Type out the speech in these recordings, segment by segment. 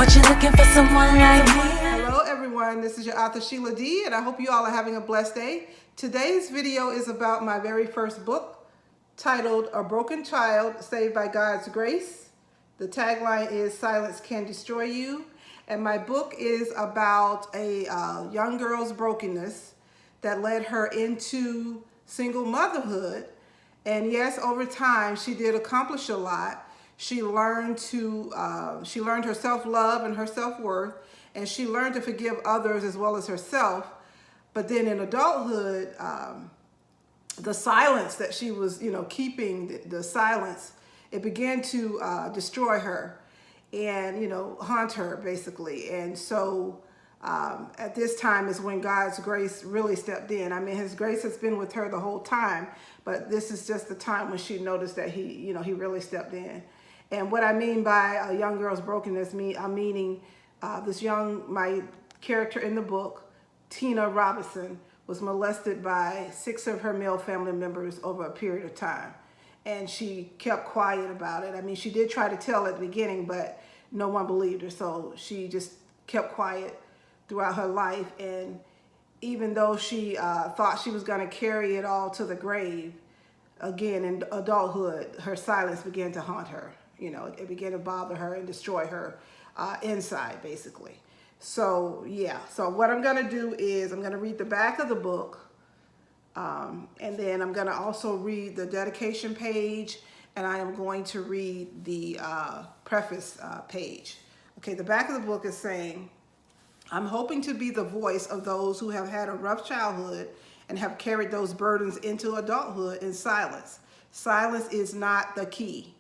But you're looking for someone like me. Hello everyone, this is your author Sheila D, and I hope you all are having a blessed day. Today's video is about my very first book titled A Broken Child Saved by God's Grace. The tagline is Silence Can Destroy You. And my book is about a young girl's brokenness that led her into single motherhood. And yes, over time, she did accomplish a lot. She learned her self-love and her self-worth, and she learned to forgive others as well as herself. But then in adulthood, the silence that she was, keeping, the silence, it began to destroy her and, haunt her basically. And so at this time is when God's grace really stepped in. I mean, his grace has been with her the whole time, but this is just the time when she noticed that he really stepped in. And what I mean by a young girl's brokenness, I'm meaning my character in the book, Tina Robinson, was molested by 6 of her male family members over a period of time. And she kept quiet about it. I mean, she did try to tell at the beginning, but no one believed her. So she just kept quiet throughout her life. And even though she thought she was going to carry it all to the grave, again, in adulthood, her silence began to haunt her. It began to bother her and destroy her inside, basically. So, yeah. So what I'm going to do is I'm going to read the back of the book. And then I'm going to also read the dedication page. And I am going to read the preface page. Okay, the back of the book is saying, I'm hoping to be the voice of those who have had a rough childhood and have carried those burdens into adulthood in silence. Silence is not the key.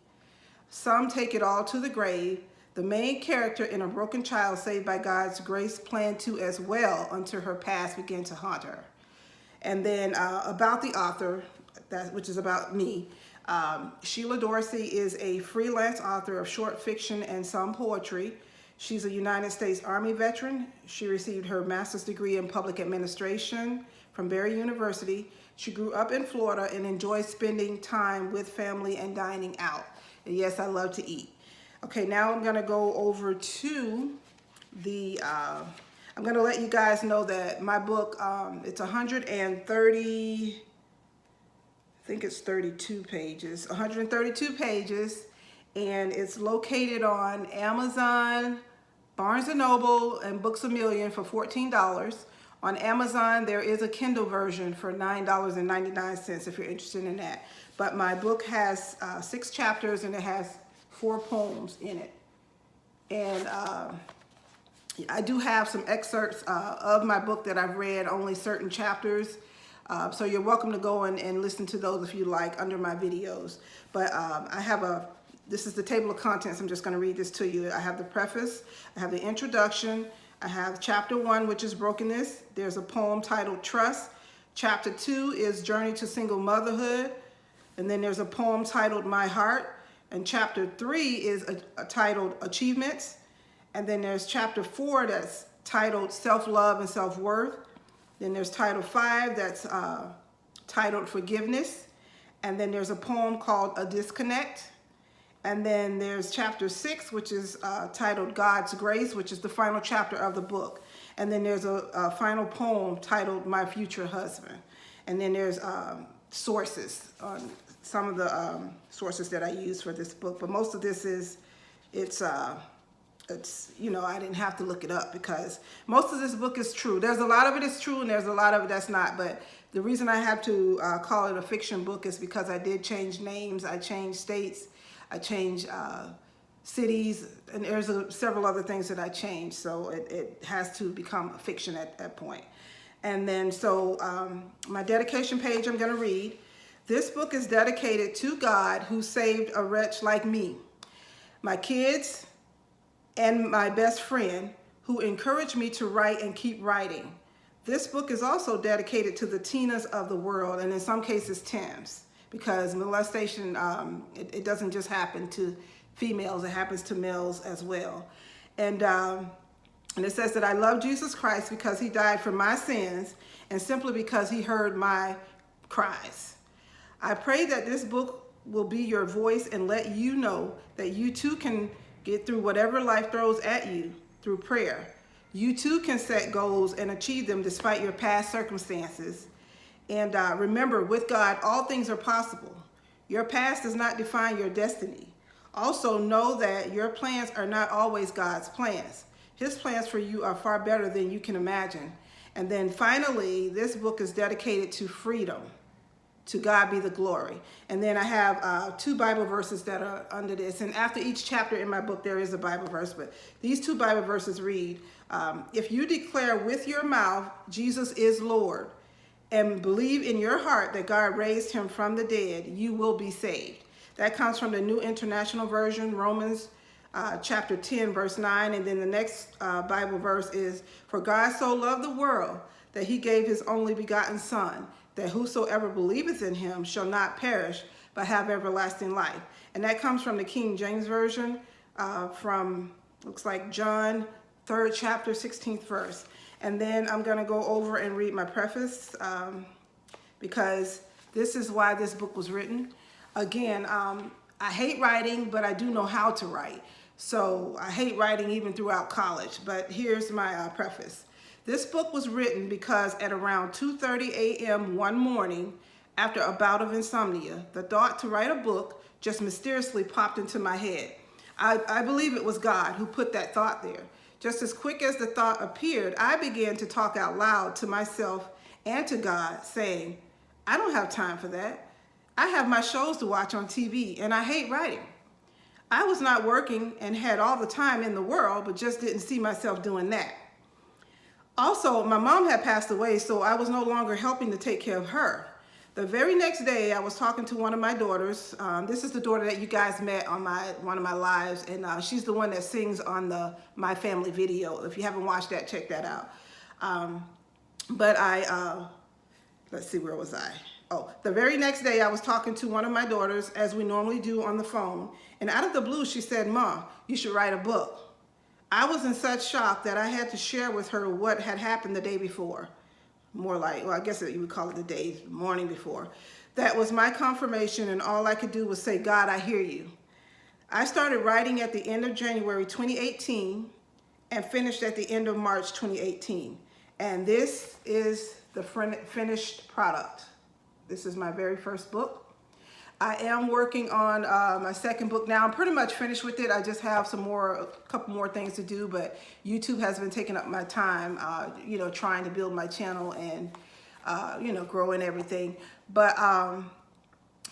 Some take it all to the grave. The main character in A Broken Child Saved by God's Grace planned to as well until her past began to haunt her. And then about the author, which is about me, Sheila Dorsey is a freelance author of short fiction and some poetry. She's a United States Army veteran. She received her master's degree in public administration from Barry University. She grew up in Florida and enjoys spending time with family and dining out. And yes, I love to eat. Okay, now I'm going to go over to the, I'm going to let you guys know that my book, it's 130, I think it's 32 pages, 132 pages, and it's located on Amazon, Barnes & Noble, and Books A Million for $14. On Amazon, there is a Kindle version for $9.99 if you're interested in that. But my book has 6 chapters and it has 4 poems in it. And I do have some excerpts of my book that I've read, only certain chapters. So you're welcome to go and listen to those if you like under my videos. But this is the table of contents. I'm just going to read this to you. I have the preface, I have the introduction, I have chapter 1, which is brokenness. There's a poem titled Trust. Chapter 2 is Journey to Single Motherhood. And then there's a poem titled My Heart. And chapter 3 is titled Achievements. And then there's chapter 4 that's titled Self-Love and Self-Worth. Then there's title 5 that's titled Forgiveness. And then there's a poem called A Disconnect. And then there's chapter 6, which is titled God's Grace, which is the final chapter of the book. And then there's a final poem titled My Future Husband. And then there's sources on some of the sources that I use for this book. But most of this it's I didn't have to look it up because most of this book is true. There's a lot of it is true and there's a lot of it that's not. But the reason I have to call it a fiction book is because I did change names, I changed states, I changed cities, and there's several other things that I changed. So it has to become a fiction at that point. And then so my dedication page I'm going to read. This book is dedicated to God who saved a wretch like me, my kids, and my best friend who encouraged me to write and keep writing. This book is also dedicated to the Tinas of the world, and in some cases Tims, because molestation, it doesn't just happen to females, it happens to males as well. And it says that I love Jesus Christ because he died for my sins and simply because he heard my cries. I pray that this book will be your voice and let you know that you too can Get through whatever life throws at you through prayer. You too can set goals and achieve them despite your past circumstances. And remember, with God, all things are possible. Your past does not define your destiny. Also, know that your plans are not always God's plans. His plans for you are far better than you can imagine. And then finally, this book is dedicated to freedom. To God be the glory. And then I have 2 Bible verses that are under this. And after each chapter in my book, there is a Bible verse. But these 2 Bible verses read, if you declare with your mouth, Jesus is Lord, and believe in your heart that God raised him from the dead, you will be saved. That comes from the New International Version, Romans chapter 10, verse 9. And then the next Bible verse is, for God so loved the world that he gave his only begotten Son, that whosoever believeth in him shall not perish, but have everlasting life. And that comes from the King James Version, from, looks like John 3rd chapter, 16th verse. And then I'm gonna go over and read my preface, because this is why this book was written. Again, I hate writing, but I do know how to write. So I hate writing even throughout college, but here's my preface. This book was written because at around 2:30 a.m. one morning, after a bout of insomnia, the thought to write a book just mysteriously popped into my head. I believe it was God who put that thought there. Just as quick as the thought appeared, I began to talk out loud to myself and to God, saying, I don't have time for that. I have my shows to watch on TV, and I hate writing. I was not working and had all the time in the world, but just didn't see myself doing that. Also, my mom had passed away, so I was no longer helping to take care of her. The very next day, I was talking to one of my daughters. This is the daughter that you guys met on one of my lives, and she's the one that sings on the My Family video. If you haven't watched that, check that out. Let's see, where was I? Oh, the very next day, I was talking to one of my daughters, as we normally do on the phone, and out of the blue, she said, Mom, you should write a book. I was in such shock that I had to share with her what had happened the day before. More like, well, I guess you would call it the morning before. That was my confirmation, and all I could do was say, God, I hear you. I started writing at the end of January 2018 and finished at the end of March 2018. And this is the finished product. This is my very first book. I am working on my second book now. I'm pretty much finished with it. I just have a couple more things to do, but YouTube has been taking up my time, trying to build my channel and, grow and everything. But I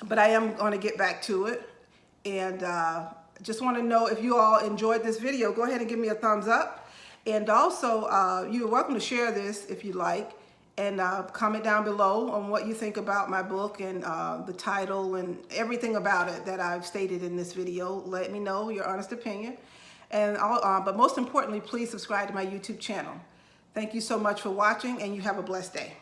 am going to get back to it. And just want to know if you all enjoyed this video, go ahead and give me a thumbs up. And also, you're welcome to share this if you like. And comment down below on what you think about my book and the title and everything about it that I've stated in this video. Let me know your honest opinion. And but most importantly, please subscribe to my YouTube channel. Thank you so much for watching, and you have a blessed day.